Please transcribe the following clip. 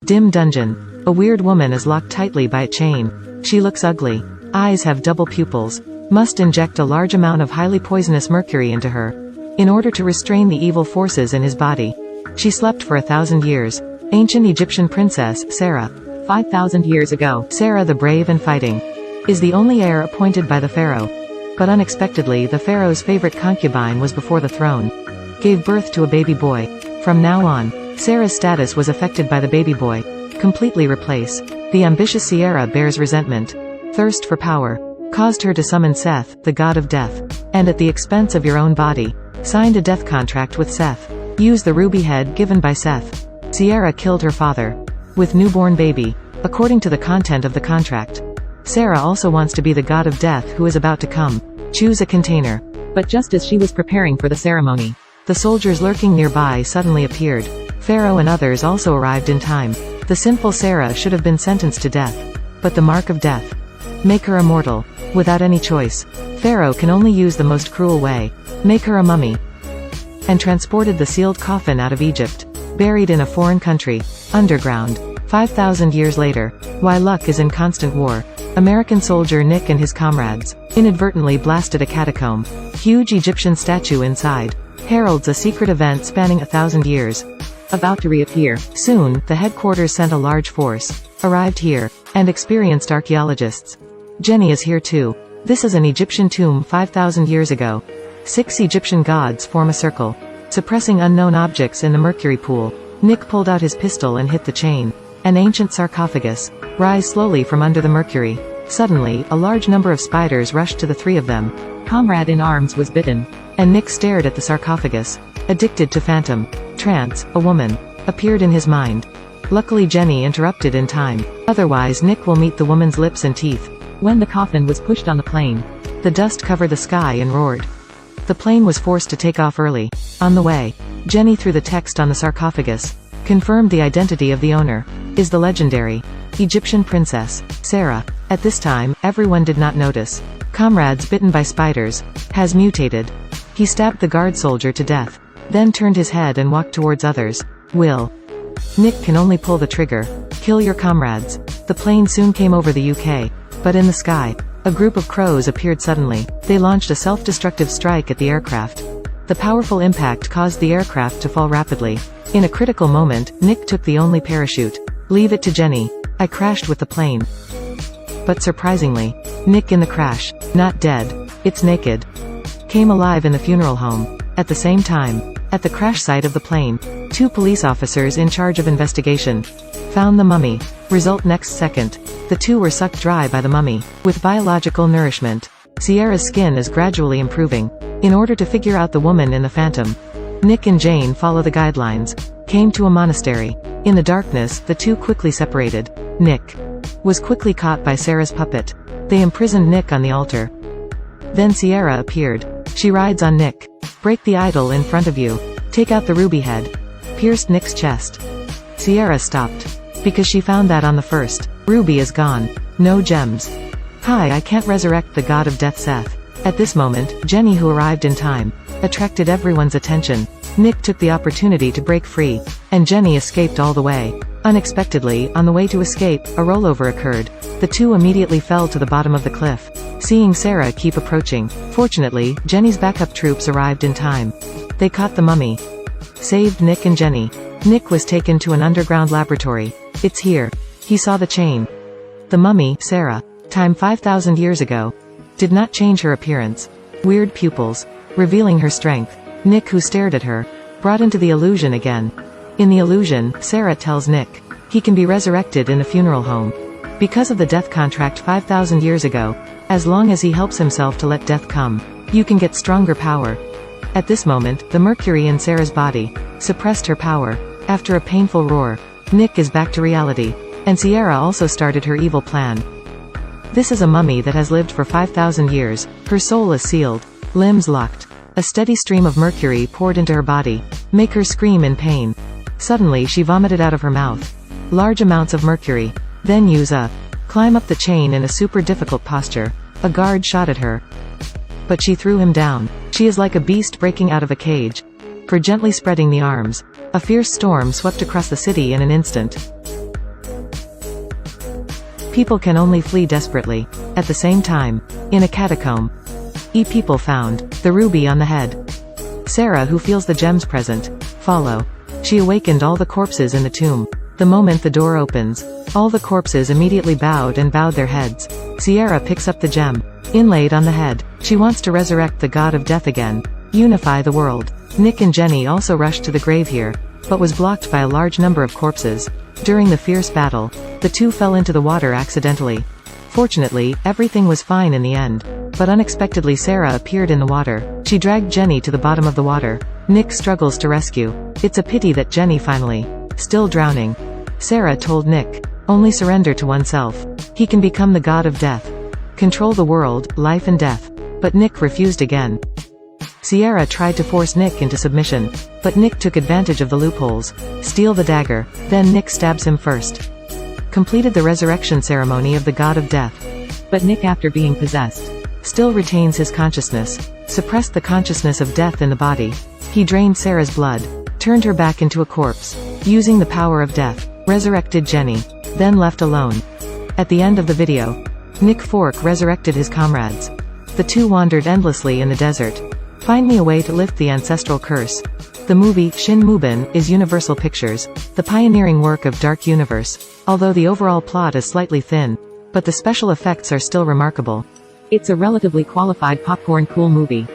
Dim dungeon. A weird woman is locked tightly by a chain. She looks ugly. Eyes have double pupils. Must inject a large amount of highly poisonous mercury into her, in order to restrain the evil forces in his body. She slept for 1,000 years. Ancient Egyptian princess, Sarah. 5,000 years ago, Sarah the brave and fighting, is the only heir appointed by the pharaoh. But unexpectedly the pharaoh's favorite concubine was before the throne. Gave birth to a baby boy. From now on, Sarah's status was affected by the baby boy. Completely replace. The ambitious Sierra bears resentment. Thirst for power. Caused her to summon Seth, the god of death. And at the expense of your own body. Signed a death contract with Seth. Use the ruby head given by Seth. Sierra killed her father. With newborn baby. According to the content of the contract. Sarah also wants to be the god of death who is about to come. Choose a container. But just as she was preparing for the ceremony, the soldiers lurking nearby suddenly appeared. Pharaoh and others also arrived in time. The sinful Sarah should have been sentenced to death. But the mark of death. Make her immortal. Without any choice. Pharaoh can only use the most cruel way. Make her a mummy. And transported the sealed coffin out of Egypt. Buried in a foreign country. Underground. 5,000 years later. Why luck is in constant war. American soldier Nick and his comrades inadvertently blasted a catacomb. Huge Egyptian statue inside. Heralds a secret event spanning 1,000 years. About to reappear. Soon, the headquarters sent a large force. Arrived here. And experienced archaeologists. Jenny is here too. This is an Egyptian tomb 5,000 years ago. 6 Egyptian gods form a circle. Suppressing unknown objects in the mercury pool. Nick pulled out his pistol and hit the chain. An ancient sarcophagus. Rise slowly from under the mercury. Suddenly, a large number of spiders rushed to the 3 of them. Comrade in arms was bitten. And Nick stared at the sarcophagus. Addicted to phantom trance, a woman appeared in his mind. Luckily Jenny interrupted in time. Otherwise Nick will meet the woman's lips and teeth. When the coffin was pushed on the plane, the dust covered the sky and roared. The plane was forced to take off early. On the way, Jenny threw the text on the sarcophagus. Confirmed the identity of the owner. Is the legendary Egyptian princess, Sarah. At this time, everyone did not notice. Comrades bitten by spiders. Has mutated. He stabbed the guard soldier to death. Then turned his head and walked towards others. Will. Nick can only pull the trigger. Kill your comrades. The plane soon came over the UK. But in the sky, a group of crows appeared suddenly. They launched a self-destructive strike at the aircraft. The powerful impact caused the aircraft to fall rapidly. In a critical moment, Nick took the only parachute. Leave it to Jenny. I crashed with the plane. But surprisingly, Nick in the crash, not dead, it's naked, came alive in the funeral home. At the same time, at the crash site of the plane, 2 police officers in charge of investigation found the mummy. Result next second. The 2 were sucked dry by the mummy. With biological nourishment, Sierra's skin is gradually improving. In order to figure out the woman in the phantom, Nick and Jane follow the guidelines. Came to a monastery. In the darkness, the 2 quickly separated. Nick was quickly caught by Sarah's puppet. They imprisoned Nick on the altar. Then Sierra appeared. She rides on Nick. Break the idol in front of you. Take out the ruby head. Pierced Nick's chest. Sierra stopped. Because she found that on the first. Ruby is gone. No gems. Hi, I can't resurrect the god of death Seth. At this moment, Jenny, who arrived in time, attracted everyone's attention. Nick took the opportunity to break free. And Jenny escaped all the way. Unexpectedly, on the way to escape, a rollover occurred. The 2 immediately fell to the bottom of the cliff. Seeing Sarah keep approaching. Fortunately, Jenny's backup troops arrived in time. They caught the mummy. Saved Nick and Jenny. Nick was taken to an underground laboratory. It's here. He saw the chain. The mummy, Sarah, time 5,000 years ago, did not change her appearance. Weird pupils, revealing her strength. Nick, who stared at her, brought into the illusion again. In the illusion, Sarah tells Nick he can be resurrected in the funeral home. Because of the death contract 5,000 years ago, as long as he helps himself to let death come, you can get stronger power. At this moment, the mercury in Sarah's body suppressed her power. After a painful roar, Nick is back to reality. And Sierra also started her evil plan. This is a mummy that has lived for 5,000 years. Her soul is sealed. Limbs locked. A steady stream of mercury poured into her body. Make her scream in pain. Suddenly she vomited out of her mouth large amounts of mercury. Then use a climb up the chain in a super difficult posture. A guard shot at her. But she threw him down. She is like a beast breaking out of a cage. For gently spreading the arms. A fierce storm swept across the city in an instant. People can only flee desperately. At the same time, in a catacomb, people found the ruby on the head. Sarah, who feels the gems present, follow. She awakened all the corpses in the tomb. The moment the door opens, all the corpses immediately bowed their heads. Sierra picks up the gem, inlaid on the head. She wants to resurrect the god of death again, unify the world. Nick and Jenny also rushed to the grave here, but was blocked by a large number of corpses. During the fierce battle, the two fell into the water accidentally. Fortunately, everything was fine in the end. But unexpectedly Sarah appeared in the water. She dragged Jenny to the bottom of the water. Nick struggles to rescue. It's a pity that Jenny finally, still drowning. Sarah told Nick, only surrender to oneself. He can become the god of death. Control the world, life and death. But Nick refused again. Sierra tried to force Nick into submission, but Nick took advantage of the loopholes. Steal the dagger, then Nick stabs him first. Completed the resurrection ceremony of the god of death. But Nick, after being possessed, still retains his consciousness. Suppressed the consciousness of death in the body. He drained Sarah's blood, turned her back into a corpse, using the power of death, resurrected Jenny, then left alone. At the end of the video, Nick Fork resurrected his comrades. The two wandered endlessly in the desert. Find me a way to lift the ancestral curse. The movie, Shin Muben, is Universal Pictures, the pioneering work of Dark Universe, although the overall plot is slightly thin, but the special effects are still remarkable. It's a relatively qualified popcorn cool movie.